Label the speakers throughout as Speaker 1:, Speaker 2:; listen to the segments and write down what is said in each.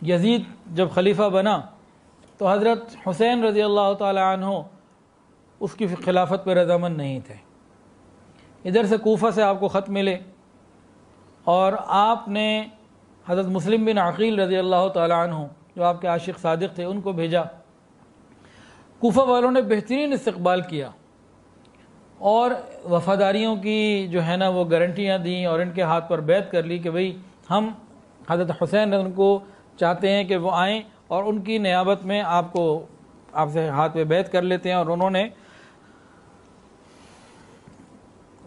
Speaker 1: یزید جب خلیفہ بنا تو حضرت حسین رضی اللہ تعالی عنہ اس کی خلافت پہ رضامند نہیں تھے. ادھر سے کوفہ سے آپ کو خط ملے اور آپ نے حضرت مسلم بن عقیل رضی اللہ تعالی عنہ جو آپ کے عاشق صادق تھے ان کو بھیجا. کوفہ والوں نے بہترین استقبال کیا اور وفاداریوں کی جو ہے نا وہ گارنٹیاں دیں اور ان کے ہاتھ پر بیعت کر لی کہ بھئی ہم حضرت حسین ان کو چاہتے ہیں کہ وہ آئیں اور ان کی نیابت میں آپ سے ہاتھ پہ بیعت کر لیتے ہیں. اور انہوں نے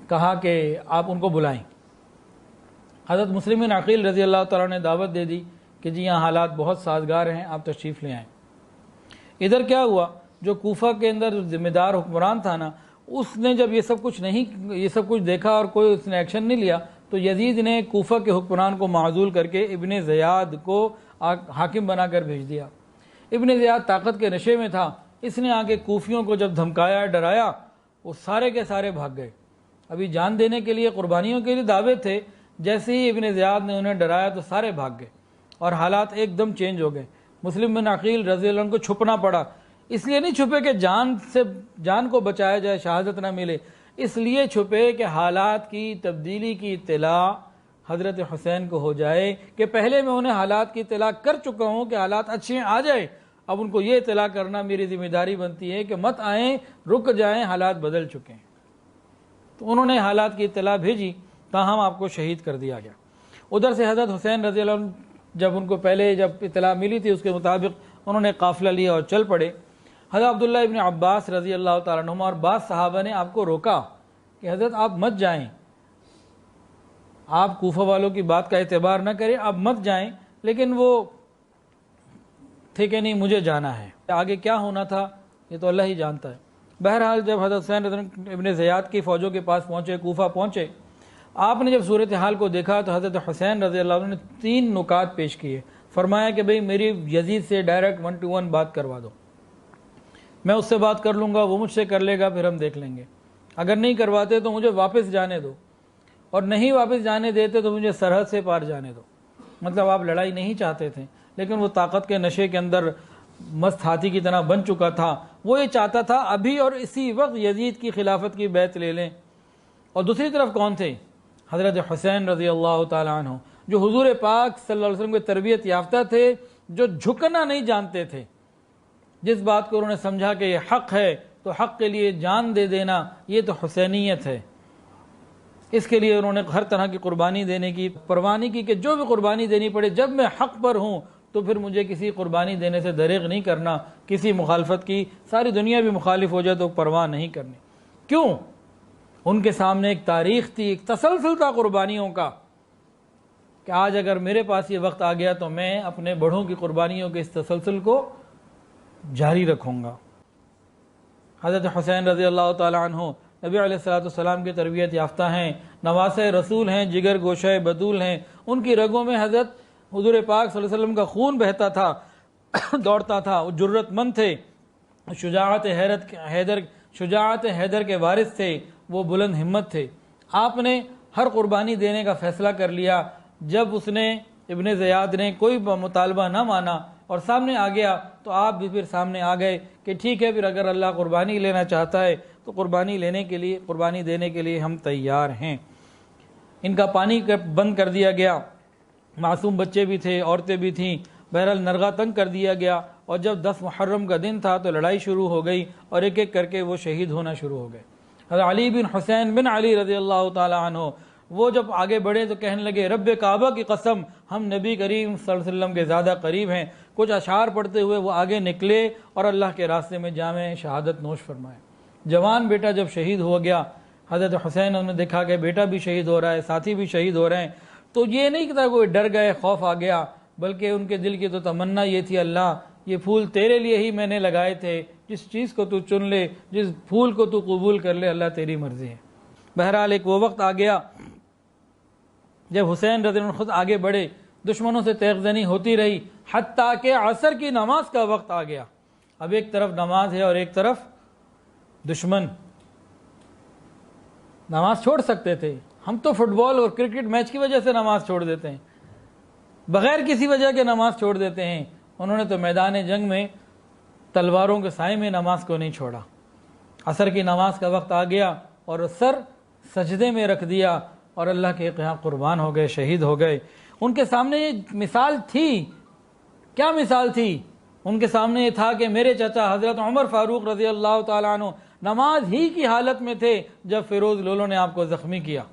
Speaker 1: کہا کہ آپ ان کو بلائیں. حضرت مسلم بن عقیل رضی اللہ تعالیٰ نے دعوت دے دی کہ جی یہاں حالات بہت سازگار ہیں، آپ تشریف لے آئیں. ادھر کیا ہوا، جو کوفہ کے اندر ذمہ دار حکمران تھا نا، اس نے جب یہ سب کچھ دیکھا اور کوئی اس نے ایکشن نہیں لیا تو یزید نے کوفہ کے حکمران کو معزول کر کے ابن زیاد کو حاکم بنا کر بھیج دیا. ابن زیاد طاقت کے نشے میں تھا، اس نے آگے کوفیوں کو جب دھمکایا ڈرایا وہ سارے کے سارے بھاگ گئے. ابھی جان دینے کے لیے قربانیوں کے لیے دعوے تھے، جیسے ہی ابن زیاد نے انہیں ڈرایا تو سارے بھاگ گئے اور حالات ایک دم چینج ہو گئے. مسلم بن عقیل رضی اللہ عنہ کو چھپنا پڑا. اس لیے نہیں چھپے کہ جان کو بچایا جائے، شہادت نہ ملے، اس لیے چھپے کہ حالات کی تبدیلی کی اطلاع حضرت حسین کو ہو جائے کہ پہلے میں انہیں حالات کی اطلاع کر چکا ہوں کہ حالات اچھے آ جائے، اب ان کو یہ اطلاع کرنا میری ذمہ داری بنتی ہے کہ مت آئیں، رک جائیں، حالات بدل چکے ہیں. تو انہوں نے حالات کی اطلاع بھیجی، تاہم آپ کو شہید کر دیا گیا. ادھر سے حضرت حسین رضی اللہ عنہ جب ان کو پہلے جب اطلاع ملی تھی اس کے مطابق انہوں نے قافلہ لیا اور چل پڑے. حضرت عبداللہ ابن عباس رضی اللہ تعالیٰ عنہما اور بعض صحابہ نے آپ کو روکا کہ حضرت آپ مت جائیں، آپ کوفہ والوں کی بات کا اعتبار نہ کریں، آپ مت جائیں. لیکن وہ تھے کہ نہیں مجھے جانا ہے، آگے کیا ہونا تھا یہ تو اللہ ہی جانتا ہے. بہرحال جب حضرت حسین ابن زیاد کی فوجوں کے پاس پہنچے، کوفہ پہنچے، آپ نے جب صورتحال کو دیکھا تو حضرت حسین رضی اللہ عنہ نے 3 نکات پیش کیے. فرمایا کہ بھئی میری یزید سے ڈائریکٹ 1 to 1 بات کروا دو، میں اس سے بات کر لوں گا، وہ مجھ سے کر لے گا، پھر ہم دیکھ لیں گے. اگر نہیں کرواتے تو مجھے واپس جانے دو، اور نہیں واپس جانے دیتے تو مجھے سرحد سے پار جانے دو. مطلب آپ لڑائی نہیں چاہتے تھے، لیکن وہ طاقت کے نشے کے اندر مست ہاتھی کی طرح بن چکا تھا. وہ یہ چاہتا تھا ابھی اور اسی وقت یزید کی خلافت کی بیعت لے لیں. اور دوسری طرف کون تھے؟ حضرت حسین رضی اللہ تعالی عنہ، جو حضور پاک صلی اللہ علیہ وسلم کے تربیت یافتہ تھے، جو جھکنا نہیں جانتے تھے. جس بات کو انہوں نے سمجھا کہ یہ حق ہے تو حق کے لیے جان دے دینا، یہ تو حسینیت ہے. اس کے لیے انہوں نے ہر طرح کی قربانی دینے کی پرواہ نہیں کی کہ جو بھی قربانی دینی پڑے، جب میں حق پر ہوں تو پھر مجھے کسی قربانی دینے سے دریغ نہیں کرنا، کسی مخالفت کی، ساری دنیا بھی مخالف ہو جائے تو پرواہ نہیں کرنی. کیوں؟ ان کے سامنے ایک تاریخ تھی، ایک تسلسل تھا قربانیوں کا کہ آج اگر میرے پاس یہ وقت آ گیا تو میں اپنے بڑھوں کی قربانیوں کے اس تسلسل کو جاری رکھوں گا. حضرت حسین رضی اللہ تعالی عنہ نبی علیہ الصلوۃ والسلام کی تربیت یافتہ ہیں، نواسہ رسول ہیں، جگر گوشہ بطول ہیں. ان کی رگوں میں حضرت حضور پاک صلی اللہ علیہ وسلم کا خون بہتا تھا، دوڑتا تھا. وہ جرت مند تھے، شجاعت حیدر کے وارث تھے، وہ بلند ہمت تھے. آپ نے ہر قربانی دینے کا فیصلہ کر لیا. جب اس نے ابن زیاد نے کوئی مطالبہ نہ مانا اور سامنے آ گیا تو آپ بھی پھر سامنے آ گئے کہ ٹھیک ہے، پھر اگر اللہ قربانی لینا چاہتا ہے تو قربانی دینے کے لیے ہم تیار ہیں. ان کا پانی بند کر دیا گیا، معصوم بچے بھی تھے، عورتیں بھی تھیں. بہرحال نرغہ تنگ کر دیا گیا اور جب 10 محرم کا دن تھا تو لڑائی شروع ہو گئی اور ایک ایک کر کے وہ شہید ہونا شروع ہو گئے. حضرت علی بن حسین بن علی رضی اللہ تعالی عنہ وہ جب آگے بڑھے تو کہنے لگے رب کعبہ کی قسم ہم نبی کریم صلی اللہ علیہ وسلم کے زیادہ قریب ہیں. کچھ اشعار پڑھتے ہوئے وہ آگے نکلے اور اللہ کے راستے میں جامع شہادت نوش فرمائے. جوان بیٹا جب شہید ہو گیا، حضرت حسین نے دیکھا کہ بیٹا بھی شہید ہو رہا ہے، ساتھی بھی شہید ہو رہے ہیں، تو یہ نہیں کہ وہ ڈر گئے، خوف آ گیا، بلکہ ان کے دل کی تو تمنا یہ تھی اللہ یہ پھول تیرے لیے ہی میں نے لگائے تھے، جس چیز کو تو چن لے، جس پھول کو تو قبول کر لے، اللہ تیری مرضی ہے. بہرحال ایک وہ وقت آ گیا جب حسین رضی اللہ عنہ خود آگے بڑھے، دشمنوں سے تیغ زنی ہوتی رہی حتیٰ کہ عصر کی نماز کا وقت آ گیا. اب ایک طرف نماز ہے اور ایک طرف دشمن. نماز چھوڑ سکتے تھے، ہم تو فٹ بال اور کرکٹ میچ کی وجہ سے نماز چھوڑ دیتے ہیں، بغیر کسی وجہ کے نماز چھوڑ دیتے ہیں. انہوں نے تو میدان جنگ میں تلواروں کے سائے میں نماز کو نہیں چھوڑا. عصر کی نماز کا وقت آ گیا اور سر سجدے میں رکھ دیا اور اللہ کے یہاں قربان ہو گئے, شہید ہو گئے. ان کے سامنے یہ مثال تھی. کیا مثال تھی؟ ان کے سامنے یہ تھا کہ میرے چچا حضرت عمر فاروق رضی اللہ تعالیٰ عنہ نماز ہی کی حالت میں تھے جب فیروز لولو نے آپ کو زخمی کیا.